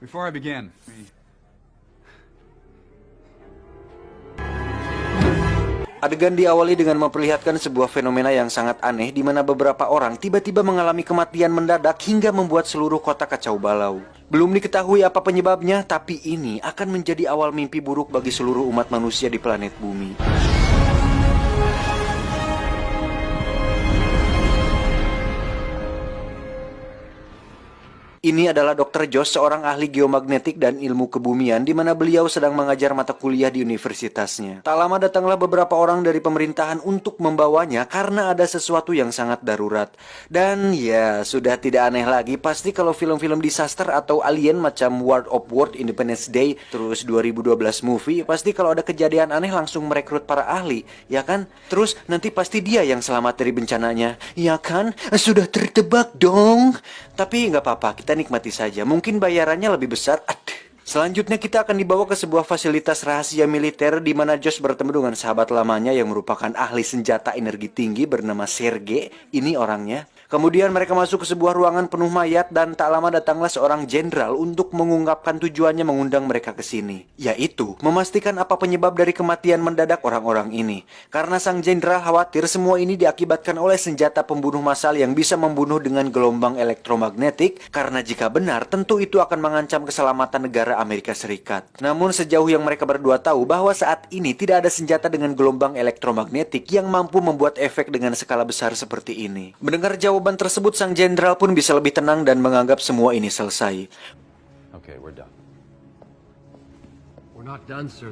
Before I begin, Adegan diawali dengan memperlihatkan sebuah fenomena yang sangat aneh di mana beberapa orang tiba-tiba mengalami kematian mendadak hingga membuat seluruh kota kacau balau. Belum diketahui apa penyebabnya, tapi ini akan menjadi awal mimpi buruk bagi seluruh umat manusia di planet bumi. Ini adalah Dr. Josh, seorang ahli geomagnetik dan ilmu kebumian, di mana beliau sedang mengajar mata kuliah di universitasnya. Tak lama datanglah beberapa orang dari pemerintahan untuk membawanya karena ada sesuatu yang sangat darurat. Dan ya, sudah tidak aneh lagi, pasti kalau film-film disaster atau alien macam War of World, Independence Day, terus 2012 movie, pasti kalau ada kejadian aneh langsung merekrut para ahli, ya kan? Terus nanti pasti dia yang selamat dari bencananya, ya kan? Sudah tertebak dong. Tapi nggak apa-apa, kita nikmati saja. Mungkin bayarannya lebih besar. Selanjutnya kita akan dibawa ke sebuah fasilitas rahasia militer di mana Josh bertemu dengan sahabat lamanya yang merupakan ahli senjata energi tinggi bernama Sergei. Ini orangnya. Kemudian mereka masuk ke sebuah ruangan penuh mayat dan tak lama datanglah seorang jenderal untuk mengungkapkan tujuannya mengundang mereka ke sini, yaitu memastikan apa penyebab dari kematian mendadak orang-orang ini. Karena sang jenderal khawatir semua ini diakibatkan oleh senjata pembunuh massal yang bisa membunuh dengan gelombang elektromagnetik, karena jika benar tentu itu akan mengancam keselamatan negara Amerika Serikat. Namun sejauh yang mereka berdua tahu bahwa saat ini tidak ada senjata dengan gelombang elektromagnetik yang mampu membuat efek dengan skala besar seperti ini. Mendengar jawaban tersebut, sang jenderal pun bisa lebih tenang dan menganggap semua ini selesai. okay, we're done. We're not done, sir.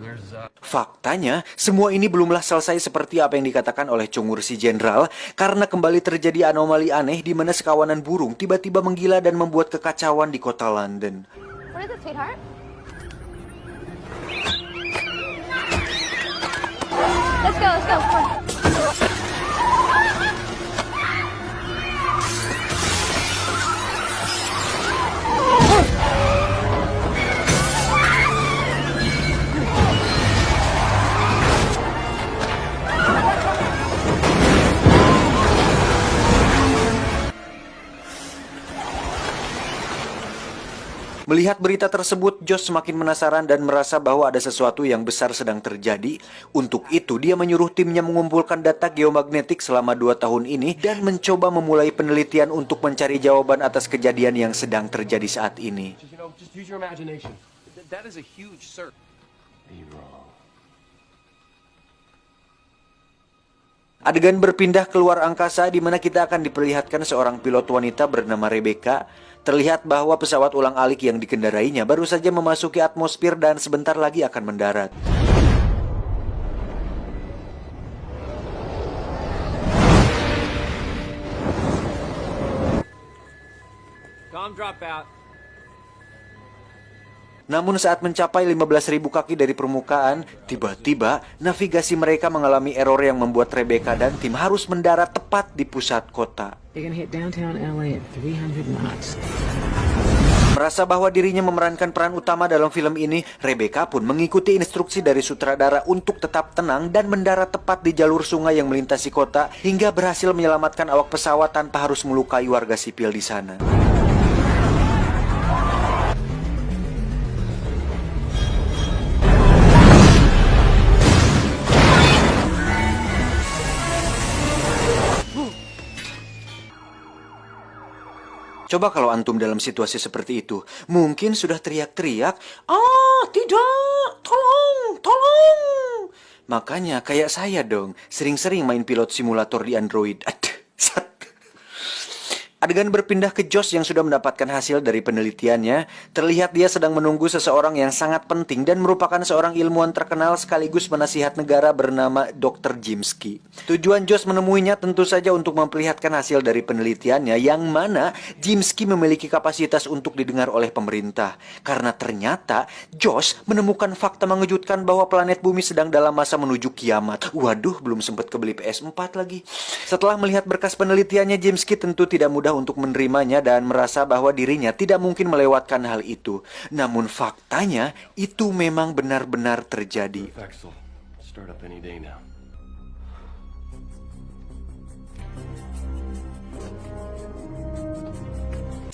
Faktanya, semua ini belumlah selesai seperti apa yang dikatakan oleh Chungur si jenderal, karena kembali terjadi anomali aneh di mana sekawanan burung tiba-tiba menggila dan membuat kekacauan di kota London. What is it, sweetheart? Let's go, let's go. Come on. Melihat berita tersebut, Josh semakin penasaran dan merasa bahwa ada sesuatu yang besar sedang terjadi. Untuk itu, dia menyuruh timnya mengumpulkan data geomagnetik selama 2 tahun ini dan mencoba memulai penelitian untuk mencari jawaban atas kejadian yang sedang terjadi saat ini. Just use your imagination. That is a huge search. You're wrong. Adegan berpindah keluar angkasa di mana kita akan diperlihatkan seorang pilot wanita bernama Rebecca. Terlihat bahwa pesawat ulang-alik yang dikendarainya baru saja memasuki atmosfer dan sebentar lagi akan mendarat. Tom, drop out. Namun saat mencapai 15.000 kaki dari permukaan, tiba-tiba navigasi mereka mengalami error yang membuat Rebecca dan tim harus mendarat tepat di pusat kota. They're gonna hit downtown LA at 300 knots. Merasa bahwa dirinya memerankan peran utama dalam film ini, Rebecca pun mengikuti instruksi dari sutradara untuk tetap tenang dan mendarat tepat di jalur sungai yang melintasi kota hingga berhasil menyelamatkan awak pesawat tanpa harus melukai warga sipil di sana. Coba kalau antum dalam situasi seperti itu, mungkin sudah teriak-teriak, "Ah, tidak! Tolong! Tolong!" Makanya kayak saya dong, sering-sering main pilot simulator di Android. Adegan berpindah ke Josh yang sudah mendapatkan hasil dari penelitiannya. Terlihat dia sedang menunggu seseorang yang sangat penting dan merupakan seorang ilmuwan terkenal sekaligus penasihat negara bernama Dr. Jimsky. Tujuan Josh menemuinya tentu saja untuk memperlihatkan hasil dari penelitiannya, yang mana Jimsky memiliki kapasitas untuk didengar oleh pemerintah. Karena ternyata Josh menemukan fakta mengejutkan bahwa planet bumi sedang dalam masa menuju kiamat. Waduh, belum sempat kebeli PS4 lagi. Setelah melihat berkas penelitiannya, Jimsky tentu tidak mudah untuk menerimanya dan merasa bahwa dirinya tidak mungkin melewatkan hal itu. Namun faktanya, itu memang benar-benar terjadi. Axel, start up any day now.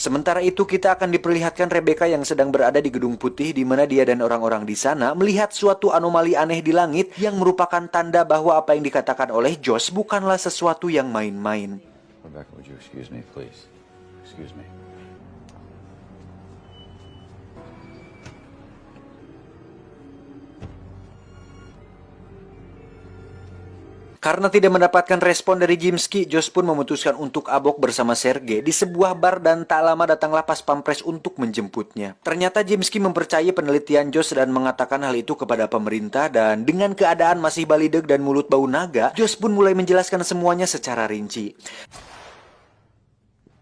Sementara itu kita akan diperlihatkan Rebecca yang sedang berada di Gedung Putih di mana dia dan orang-orang di sana melihat suatu anomali aneh di langit yang merupakan tanda bahwa apa yang dikatakan oleh Josh bukanlah sesuatu yang main-main. Rebecca, would you excuse me, please? Excuse me. Karena tidak mendapatkan respon dari Jimski, Josh pun memutuskan untuk abok bersama Sergei di sebuah bar dan tak lama datanglah pas pampres untuk menjemputnya. Ternyata Jimski mempercayai penelitian Josh dan mengatakan hal itu kepada pemerintah dan dengan keadaan masih balideg dan mulut bau naga, Josh pun mulai menjelaskan semuanya secara rinci.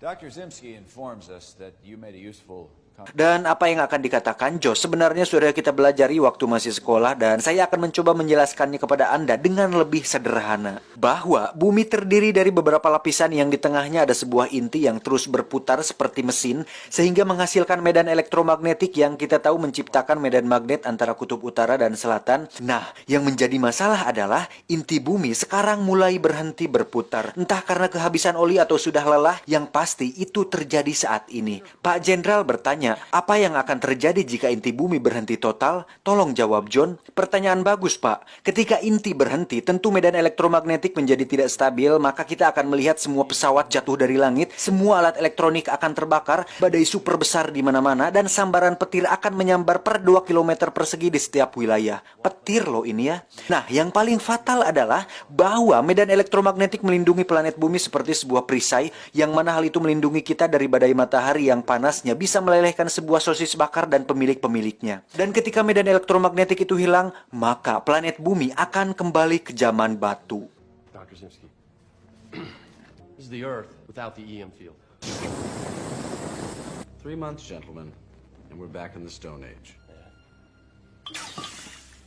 Dr. Zimski informs us that you made a useful... Dan apa yang akan dikatakan Josh sebenarnya sudah kita belajari waktu masih sekolah dan saya akan mencoba menjelaskannya kepada Anda dengan lebih sederhana. Bahwa bumi terdiri dari beberapa lapisan yang di tengahnya ada sebuah inti yang terus berputar seperti mesin sehingga menghasilkan medan elektromagnetik yang kita tahu menciptakan medan magnet antara kutub utara dan selatan. Nah, yang menjadi masalah adalah inti bumi sekarang mulai berhenti berputar. Entah karena kehabisan oli atau sudah lelah, yang pasti itu terjadi saat ini. Pak Jenderal bertanya, apa yang akan terjadi jika inti bumi berhenti total? Tolong jawab, John. Pertanyaan bagus, Pak. Ketika inti berhenti, tentu medan elektromagnetik menjadi tidak stabil, maka kita akan melihat semua pesawat jatuh dari langit, semua alat elektronik akan terbakar, badai super besar di mana-mana, dan sambaran petir akan menyambar per 2 km persegi di setiap wilayah. Petir loh ini ya. Nah, yang paling fatal adalah bahwa medan elektromagnetik melindungi planet bumi seperti sebuah perisai, yang mana hal itu melindungi kita dari badai matahari yang panasnya bisa melelehkan sebuah sosis bakar dan pemilik-pemiliknya. Dan ketika medan elektromagnetik itu hilang, maka planet bumi akan kembali ke zaman batu. Dr. Zimski. This is the Earth without the EM field. 3 months, gentlemen, and we're back in the Stone Age.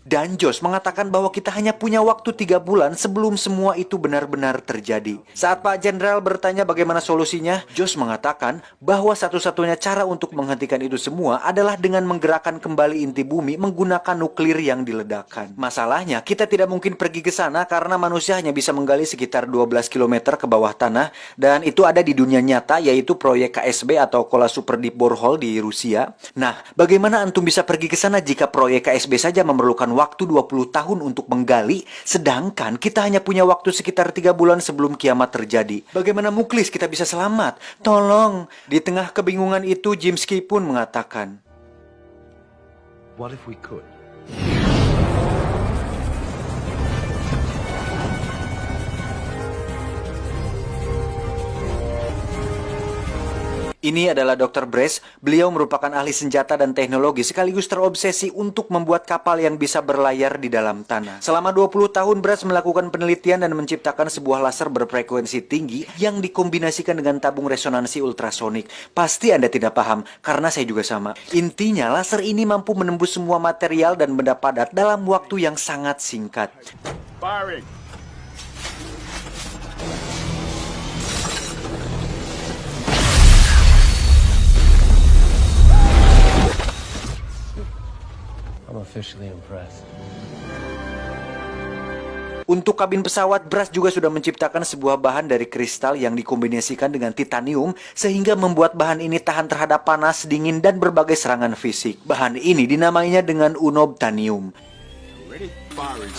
Dan Josh mengatakan bahwa kita hanya punya waktu 3 bulan sebelum semua itu benar-benar terjadi. Saat Pak Jenderal bertanya bagaimana solusinya, Josh mengatakan bahwa satu-satunya cara untuk menghentikan itu semua adalah dengan menggerakkan kembali inti bumi menggunakan nuklir yang diledakkan. Masalahnya, kita tidak mungkin pergi ke sana karena manusia hanya bisa menggali sekitar 12 km ke bawah tanah, dan itu ada di dunia nyata, yaitu proyek KSB atau Kola Super Deep Borehole di Rusia. Nah, bagaimana antum bisa pergi ke sana jika proyek KSB saja memerlukan waktu 20 tahun untuk menggali, sedangkan kita hanya punya waktu sekitar 3 bulan sebelum kiamat terjadi. Bagaimana muklis kita bisa selamat? Tolong! Di tengah kebingungan itu, Jimski pun mengatakan, What if we could? ini adalah Dr. Brace. Beliau merupakan ahli senjata dan teknologi sekaligus terobsesi untuk membuat kapal yang bisa berlayar di dalam tanah. Selama 20 tahun Brace melakukan penelitian dan menciptakan sebuah laser berfrekuensi tinggi yang dikombinasikan dengan tabung resonansi ultrasonik. Pasti Anda tidak paham, karena saya juga sama. Intinya, laser ini mampu menembus semua material dan benda padat dalam waktu yang sangat singkat. Firing! I'm officially impressed. Untuk kabin pesawat, Brace juga sudah menciptakan sebuah bahan dari kristal yang dikombinasikan dengan titanium sehingga membuat bahan ini tahan terhadap panas, dingin, dan berbagai serangan fisik. Bahan ini dinamainya dengan unobtainium. Ready? Firing.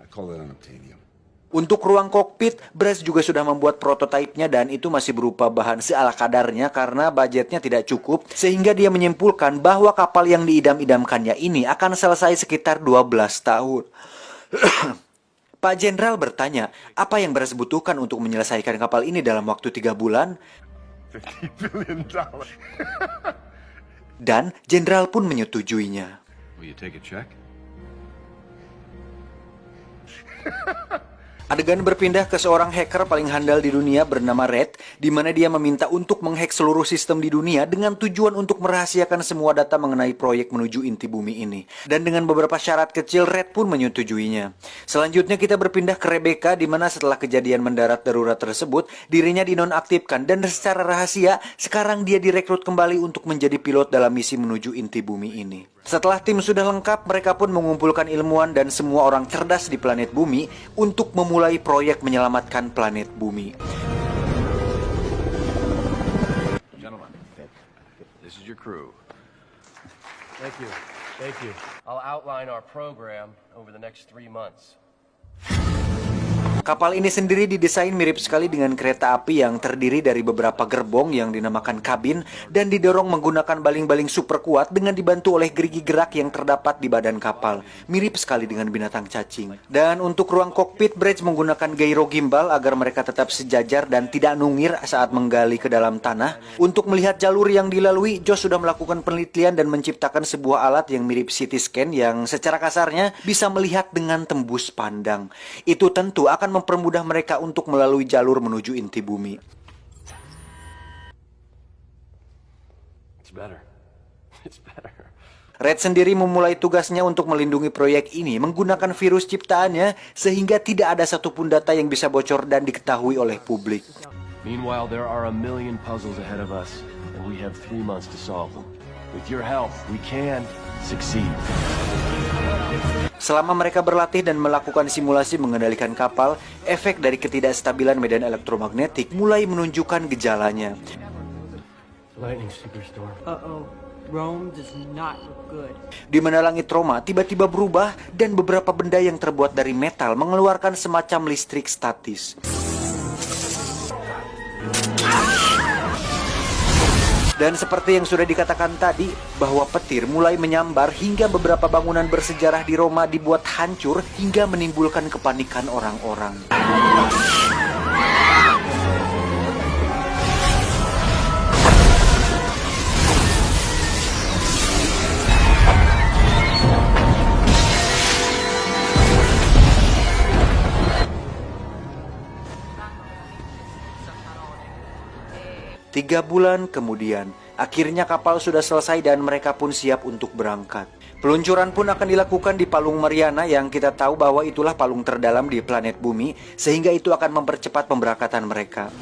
I call it unobtainium. Untuk ruang kokpit, Brace juga sudah membuat prototipenya dan itu masih berupa bahan seala kadarnya karena budgetnya tidak cukup, sehingga dia menyimpulkan bahwa kapal yang diidam-idamkannya ini akan selesai sekitar 12 tahun. Pak Jenderal bertanya, apa yang Brace butuhkan untuk menyelesaikan kapal ini dalam waktu 3 bulan? $50 billion. Dan Jenderal pun menyetujuinya. Will you take a check? Adegan berpindah ke seorang hacker paling handal di dunia bernama Red, di mana dia meminta untuk menghack seluruh sistem di dunia dengan tujuan untuk merahasiakan semua data mengenai proyek menuju inti bumi ini. Dan dengan beberapa syarat kecil, Red pun menyetujuinya. Selanjutnya kita berpindah ke Rebecca, di mana setelah kejadian mendarat darurat tersebut, dirinya dinonaktifkan dan secara rahasia, sekarang dia direkrut kembali untuk menjadi pilot dalam misi menuju inti bumi ini. Setelah tim sudah lengkap, mereka pun mengumpulkan ilmuwan dan semua orang cerdas di planet bumi untuk memulai proyek menyelamatkan planet bumi. Gentlemen, this is your crew. Thank you. Thank you. I'll outline our program over the next 3 months. Kapal ini sendiri didesain mirip sekali dengan kereta api yang terdiri dari beberapa gerbong yang dinamakan kabin dan didorong menggunakan baling-baling super kuat dengan dibantu oleh gerigi gerak yang terdapat di badan kapal. Mirip sekali dengan binatang cacing. Dan untuk ruang kokpit, Bridge menggunakan gyro gimbal agar mereka tetap sejajar dan tidak nungir saat menggali ke dalam tanah. Untuk melihat jalur yang dilalui, Josh sudah melakukan penelitian dan menciptakan sebuah alat yang mirip CT scan yang secara kasarnya bisa melihat dengan tembus pandang. Itu tentu akan mempermudah mereka untuk melalui jalur menuju inti bumi. It's better. It's better. Red sendiri memulai tugasnya untuk melindungi proyek ini menggunakan virus ciptaannya sehingga tidak ada satupun data yang bisa bocor dan diketahui oleh publik. Meanwhile, there are a million puzzles ahead of us, and we have 3 months to solve them. With your help, we can succeed. Selama mereka berlatih dan melakukan simulasi mengendalikan kapal, efek dari ketidakstabilan medan elektromagnetik mulai menunjukkan gejalanya. Lightning superstorm. Uh-oh. Rome does not look good. Di mana langit Roma tiba-tiba berubah dan beberapa benda yang terbuat dari metal mengeluarkan semacam listrik statis. Dan seperti yang sudah dikatakan tadi, bahwa petir mulai menyambar hingga beberapa bangunan bersejarah di Roma dibuat hancur hingga menimbulkan kepanikan orang-orang. Tiga bulan kemudian, akhirnya kapal sudah selesai dan mereka pun siap untuk berangkat. Peluncuran pun akan dilakukan di Palung Mariana yang kita tahu bahwa itulah palung terdalam di planet bumi, sehingga itu akan mempercepat pemberangkatan mereka.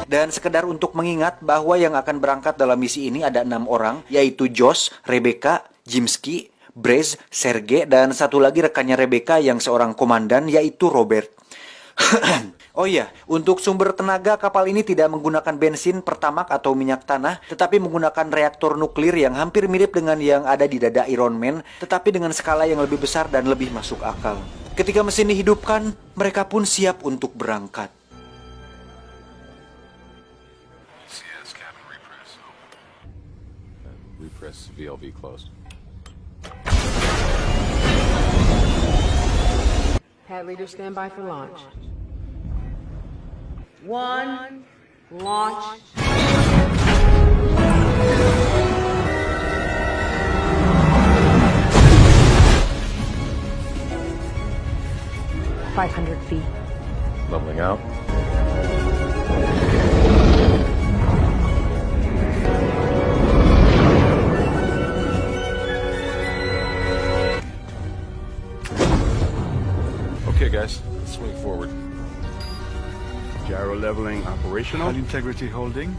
Dan sekedar untuk mengingat bahwa yang akan berangkat dalam misi ini ada 6 orang, yaitu Josh, Rebecca, Jimski, Brez, Sergei, dan satu lagi rekannya Rebecca yang seorang komandan, yaitu Robert. Oh iya, untuk sumber tenaga kapal ini tidak menggunakan bensin, pertamak, atau minyak tanah, tetapi menggunakan reaktor nuklir yang hampir mirip dengan yang ada di dada Iron Man, tetapi dengan skala yang lebih besar dan lebih masuk akal. Ketika mesin dihidupkan, mereka pun siap untuk berangkat. CS cabin repress. Repress VLV closed. Pad leader, stand by for launch. 1, launch. $500 feet. Leveling out. Okay, guys, let's swing forward. Gyro leveling operational. High integrity holding.